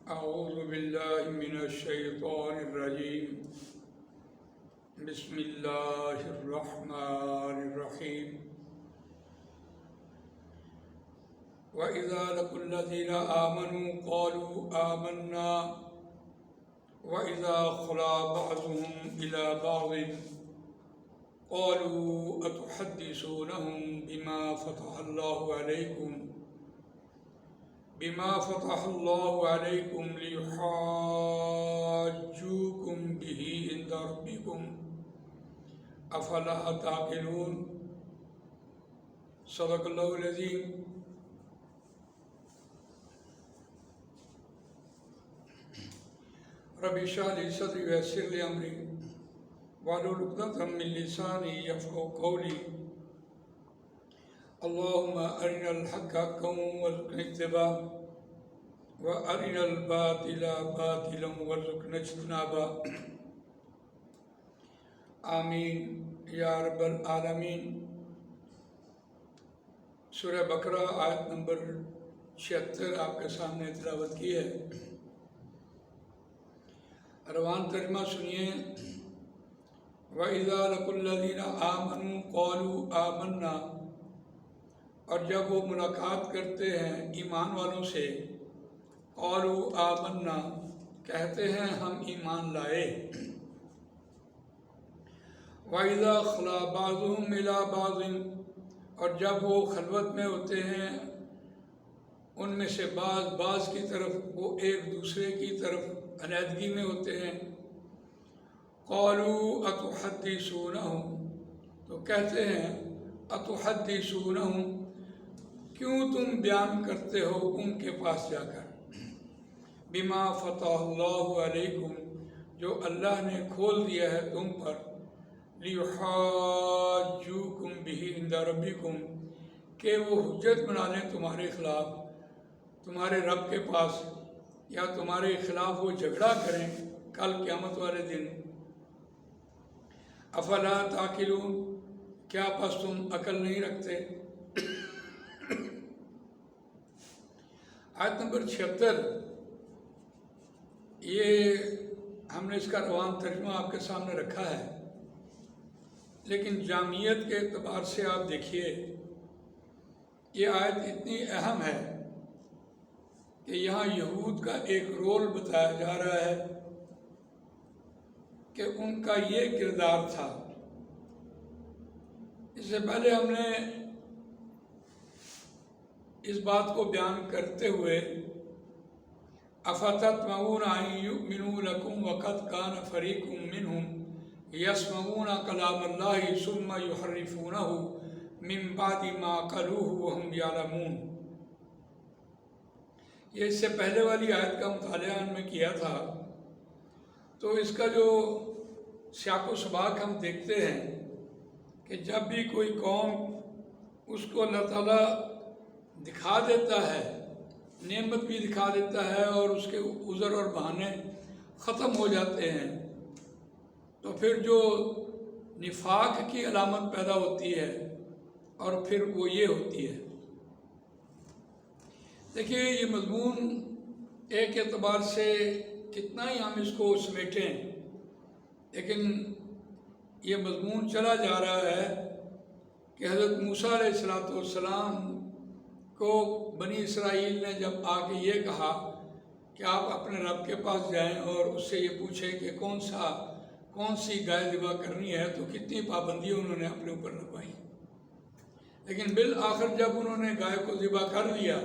أعوذ بالله من الشيطان الرجيم. بسم الله الرحمن الرحيم. وإذا لقوا الذين آمنوا قالوا آمنا وإذا خلا بعضهم إلى بعض قالوا أتحدثونهم بما فتح الله عليكم ليحاجوكم به عند ربكم أفلا تعقلون. صدق اللہ العظیم. رب اشرح لي صدري ويسر لي أمري واحلل عقدة من لساني يفقهوا قولي. اللهم أرنا الحق حقا وارزقنا اتباعه وأرنا الباطل باطلا وارزقنا اجتنابه. آمین یا رب العالمین. سورہ بقرہ آیت نمبر 76 آپ کے سامنے تلاوت کی ہے. روان ترجمہ سنیے. وَإِذَا لَقُوا الَّذِينَ آمَنُوا قَالُوا آمَنَّا، اور جب وہ ملاقات کرتے ہیں ایمان والوں سے، قَالُوا آمَنَّا، کہتے ہیں ہم ایمان لائے. وَإِذَا خَلَا بَعْضُهُمْ إِلَىٰ بَعْضٍ، اور جب وہ خلوت میں ہوتے ہیں ان میں سے بعض کی طرف، وہ ایک دوسرے کی طرف علیحدگی میں ہوتے ہیں. قَالُوا أَتُحَدِّثُونَهُمْ، تو کہتے ہیں أَتُحَدِّثُونَهُمْ، کیوں تم بیان کرتے ہو ان کے پاس جا کر، بما فتح اللہ علیکم، جو اللہ نے کھول دیا ہے تم پر، لیحاجوکم بہ عند ربکم، کہ وہ حجت بنا لیں تمہارے خلاف تمہارے رب کے پاس، یا تمہارے خلاف وہ جھگڑا کریں کل قیامت والے دن. افلا تعقلون، کیا پس تم عقل نہیں رکھتے؟ آیت نمبر 76، یہ ہم نے اس کا روان ترجمہ آپ کے سامنے رکھا ہے، لیکن جامعیت کے اعتبار سے آپ دیکھیے یہ آیت اتنی اہم ہے کہ یہاں یہود کا ایک رول بتایا جا رہا ہے کہ ان کا یہ کردار تھا. اس سے پہلے ہم نے اس بات کو بیان کرتے ہوئے افتطمعون ان یؤمنوا لکم وقد کان فریق منہم یسمعون کلام اللہ ثم یحرفونہ من بعد ما قالوہ وہم یعلمون. یہ اس سے پہلے والی آیت کا مطالعہ ہم نے کیا تھا، تو اس کا جو سیاق و سباق ہم دیکھتے ہیں کہ جب بھی کوئی قوم اس کو اللہ تعالیٰ دکھا دیتا ہے، نعمت بھی دکھا دیتا ہے، اور اس کے عذر اور بہانے ختم ہو جاتے ہیں، تو پھر جو نفاق کی علامت پیدا ہوتی ہے، اور پھر وہ یہ ہوتی ہے. دیکھیے یہ مضمون ایک اعتبار سے کتنا ہی ہم اس کو سمیٹیں، لیکن یہ مضمون چلا جا رہا ہے کہ حضرت موسیٰ علیہ السلام کو بنی اسرائیل نے جب آ کے یہ کہا کہ آپ اپنے رب کے پاس جائیں اور اس سے یہ پوچھیں کہ کون سی گائے ذبح کرنی ہے، تو کتنی پابندیاں انہوں نے اپنے اوپر لگوائی. لیکن بالآخر جب انہوں نے گائے کو ذبح کر لیا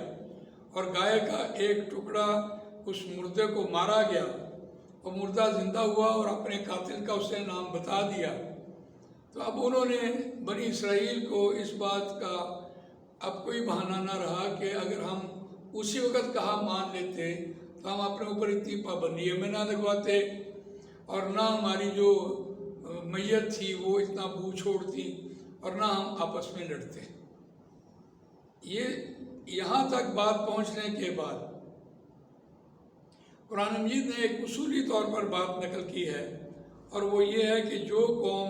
اور گائے کا ایک ٹکڑا اس مردے کو مارا گیا، وہ مردہ زندہ ہوا اور اپنے قاتل کا اسے نام بتا دیا، تو اب انہوں نے بنی اسرائیل کو اس بات کا اب کوئی بہانہ نہ رہا کہ اگر ہم اسی وقت کہا مان لیتے تو ہم اپنے اوپر اتنی پابندیوں میں نہ لگواتے، اور نہ ہماری جو میت تھی وہ اتنا بو چھوڑتی، اور نہ ہم آپس میں لڑتے. یہ یہاں تک بات پہنچنے کے بعد قرآن مجید نے ایک اصولی طور پر بات نقل کی ہے، اور وہ یہ ہے کہ جو قوم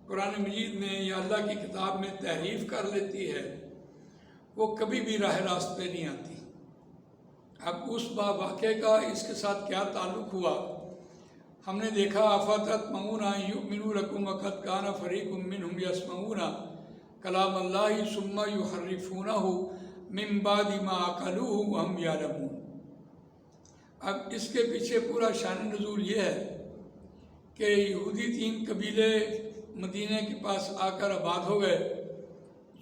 قرآن مجید میں یا اللہ کی کتاب میں تحریف کر لیتی ہے وہ کبھی بھی راہ راست پہ نہیں آتی. اب اس واقعے کا اس کے ساتھ کیا تعلق ہوا؟ ہم نے دیکھا افتطمعون ان یؤمنوا لکم وقد کان فریق منہم یسمعون کلام اللہ ثم یحرفونہ من بعد ما عقلوہ وہم یعلمون۔ اب اس کے پیچھے پورا شان نزول یہ ہے کہ یہودی 3 قبیلے مدینہ کے پاس آ کر آباد ہو گئے،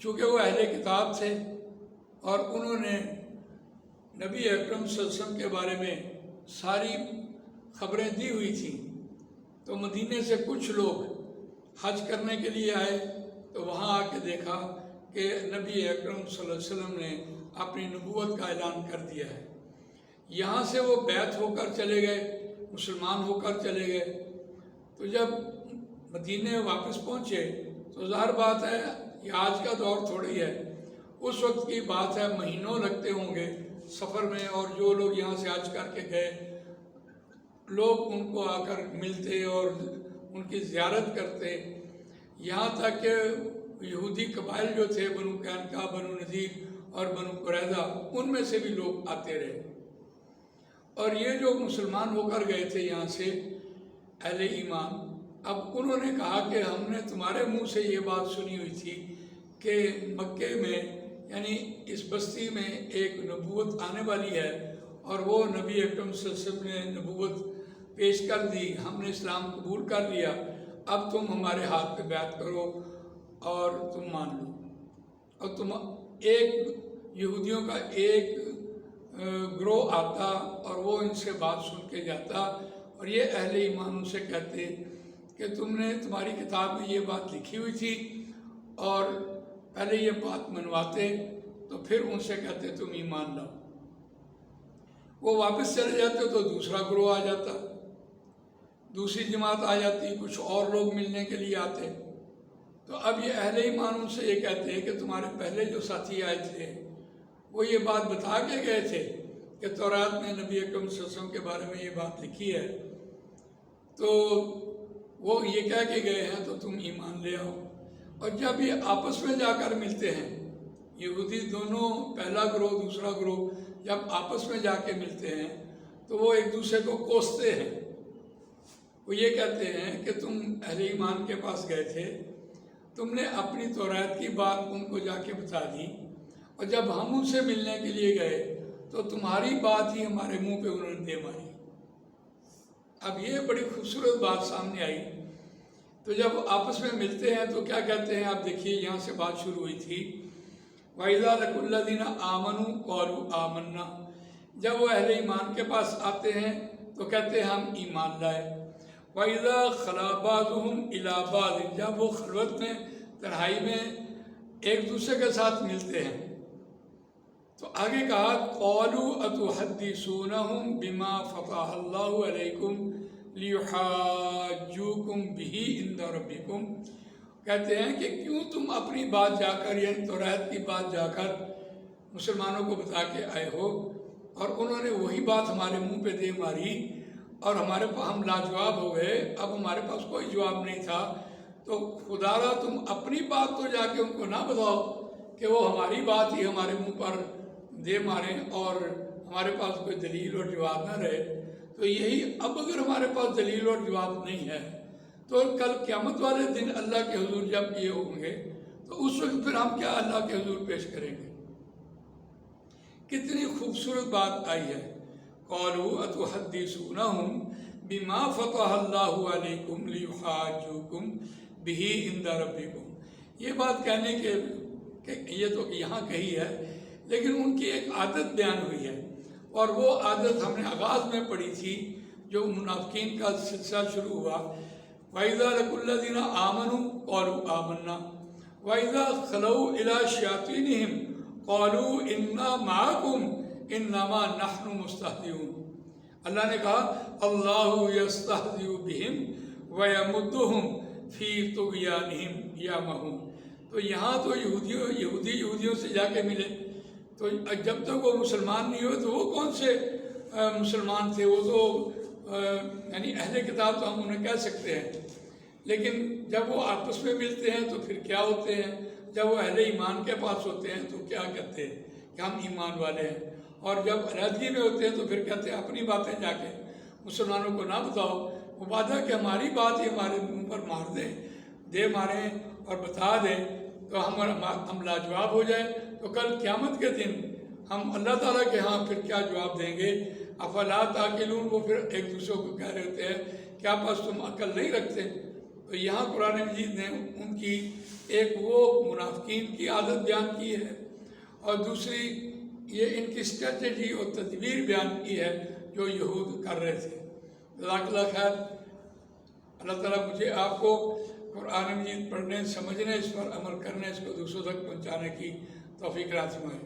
چونکہ وہ اہل کتاب تھے اور انہوں نے نبی اکرم صلی اللہ علیہ وسلم کے بارے میں ساری خبریں دی ہوئی تھیں۔ تو مدینہ سے کچھ لوگ حج کرنے کے لیے آئے تو وہاں آ کے دیکھا کہ نبی اکرم صلی اللہ علیہ وسلم نے اپنی نبوت کا اعلان کر دیا ہے۔ یہاں سے وہ بیعت ہو کر چلے گئے، مسلمان ہو کر چلے گئے۔ تو جب مدینہ واپس پہنچے تو ظاہر بات ہے یہ آج کا دور تھوڑی ہے، اس وقت کی بات ہے، مہینوں لگتے ہوں گے سفر میں، اور جو لوگ یہاں سے حج کر کے گئے لوگ ان کو آ کر ملتے اور ان کی زیارت کرتے، یہاں تک کہ یہودی قبائل جو تھے بنو قینقاع، بنو نذیر اور بنو قریظہ، ان میں سے بھی لوگ آتے رہے۔ اور یہ جو مسلمان ہو کر گئے تھے یہاں سے اہل ایمان، اب انہوں نے کہا کہ ہم نے تمہارے منہ سے یہ بات سنی ہوئی تھی کہ مکے میں یعنی اس بستی میں ایک نبوت آنے والی ہے، اور وہ نبی اکرم صلی اللہ علیہ وسلم نے نبوت پیش کر دی، ہم نے اسلام قبول کر لیا، اب تم ہمارے ہاتھ پہ بیعت کرو اور تم مان لو۔ اور تم ایک یہودیوں کا ایک گروہ آتا اور وہ ان سے بات سن کے جاتا، اور یہ اہل ایمان ان سے کہتے کہ تم نے تمہاری کتاب میں یہ بات لکھی ہوئی تھی، اور پہلے یہ بات منواتے تو پھر ان سے کہتے تم ایمان لاؤ۔ وہ واپس چلے جاتے تو دوسرا گروہ آ جاتا، دوسری جماعت آ جاتی، کچھ اور لوگ ملنے کے لیے آتے۔ تو اب یہ اہل ایمان ان سے یہ کہتے ہیں کہ تمہارے پہلے جو ساتھی آئے تھے وہ یہ بات بتا کے گئے تھے کہ تورات میں نبی اکرم صلی اللہ علیہ وسلم کے بارے میں یہ بات لکھی ہے، تو وہ یہ کہہ کے گئے ہیں تو تم ایمان لے آؤ۔ اور جب یہ آپس میں جا کر ملتے ہیں، یہودی دونوں، پہلا گروہ دوسرا گروہ، جب آپس میں جا کے ملتے ہیں تو وہ ایک دوسرے کو کوستے ہیں۔ وہ یہ کہتے ہیں کہ تم اہل ایمان کے پاس گئے تھے، تم نے اپنی تورات کی بات ان کو جا کے بتا دی، اور جب ہم ان سے ملنے کے لیے گئے تو تمہاری بات ہی ہمارے منہ پہ انہوں نے دے ماری۔ اب یہ بڑی خوبصورت بات سامنے آئی۔ تو جب آپس میں ملتے ہیں تو کیا کہتے ہیں، آپ دیکھیے یہاں سے بات شروع ہوئی تھی، وَإِذَا لَقُوا الَّذِينَ آمَنُوا قَالُوا آمَنَّا۔ جب وہ اہل ایمان کے پاس آتے ہیں تو کہتے ہیں ہم ایمان لائے۔ وَإِذَا خَلَا بَعْضُهُمْ إِلَىٰ بَعْضٍ، جب وہ خلوت میں، تنہائی میں ایک دوسرے کے ساتھ ملتے ہیں تو آگے کہا قَالُوا أَتُحَدِّثُونَهُمْ بِمَا فَتَحَ اللَّهُ عَلَيْكُمْ لِيُحَاجُّوكُمْ بِهِ عِندَ رَبِّكُمْ۔ کہتے ہیں کہ کیوں تم اپنی بات جا کر، یعنی تورات کی بات جا کر مسلمانوں کو بتا کے آئے ہو، اور انہوں نے وہی بات ہمارے منہ پہ دے ماری اور ہمارے پاس ہم لاجواب ہو گئے، اب ہمارے پاس کوئی جواب نہیں تھا۔ تو خدا را تم اپنی بات تو جا کے ان کو نہ بتاؤ کہ وہ ہماری بات ہی ہمارے منہ پر دے ماریں اور ہمارے پاس کوئی دلیل اور جواب نہ رہے۔ تو یہی، اب اگر ہمارے پاس دلیل اور جواب نہیں ہے تو کل قیامت والے دن اللہ کے حضور جب یہ ہوں گے تو اس وقت پھر ہم کیا اللہ کے حضور پیش کریں گے؟ کتنی خوبصورت بات آئی ہے، قَالُوا أَتُحَدِّثُونَهُمْ بِمَا فَتَحَ اللَّهُ عَلَيْكُمْ لِيُحَاجُّوكُمْ بِهِ عِندَ رَبِّكُمْ۔ یہ بات کہنے کے یہ تو یہاں کہی ہے، لیکن ان کی ایک عادت بیان ہوئی ہے، اور وہ عادت ہم نے آغاز میں پڑھی تھی جو منافقین کا سلسلہ شروع ہوا، وَإِذَا لَقُوا الَّذِينَ آمَنُوا قَالُوا آمَنَّا وَإِذَا خَلَوْا إِلَىٰ شَيَاطِينِهِمْ قَالُوا إِنَّا مَعَكُمْ إِنَّمَا نَحْنُ مُسْتَهْزِئُونَ۔ اللہ نے کہا اللَّهُ يَسْتَهْزِئُ بِهِمْ وَيَمُدُّهُمْ فِي طُغْيَانِهِمْ يَعْمَهُونَ۔ تو یہاں تو یہودیوں سے جا کے ملے، تو جب تک وہ مسلمان نہیں ہوئے تو وہ کون سے مسلمان تھے؟ وہ تو یعنی اہل کتاب تو ہم انہیں کہہ سکتے ہیں، لیکن جب وہ آپس میں ملتے ہیں تو پھر کیا ہوتے ہیں؟ جب وہ اہل ایمان کے پاس ہوتے ہیں تو کیا کہتے ہیں کہ ہم ایمان والے ہیں، اور جب علیحدگی میں ہوتے ہیں تو پھر کہتے ہیں اپنی باتیں جا کے مسلمانوں کو نہ بتاؤ، وہ وعدہ کہ ہماری بات ہی ہمارے منہ پر مار دے ماریں اور بتا دیں تو ہم لاجواب ہو جائیں، تو کل قیامت کے دن ہم اللہ تعالیٰ کے ہاں پھر کیا جواب دیں گے؟ افلا تعقلون، وہ پھر ایک دوسرے کو کہہ رہے ہوتے ہیں کیا بس تم عقل نہیں رکھتے؟ تو یہاں قرآن مجید نے ان کی ایک وہ منافقین کی عادت بیان کی ہے، اور دوسری یہ ان کی اسٹریٹجی اور تدبیر بیان کی ہے جو یہود کر رہے تھے۔ جزاک اللہ خیر۔ اللہ تعالیٰ مجھے آپ کو قرآن مجید پڑھنے، سمجھنے، اس پر عمل کرنے، اس کو دوسروں تک پہنچانے کی توفیق عطا فرمائے۔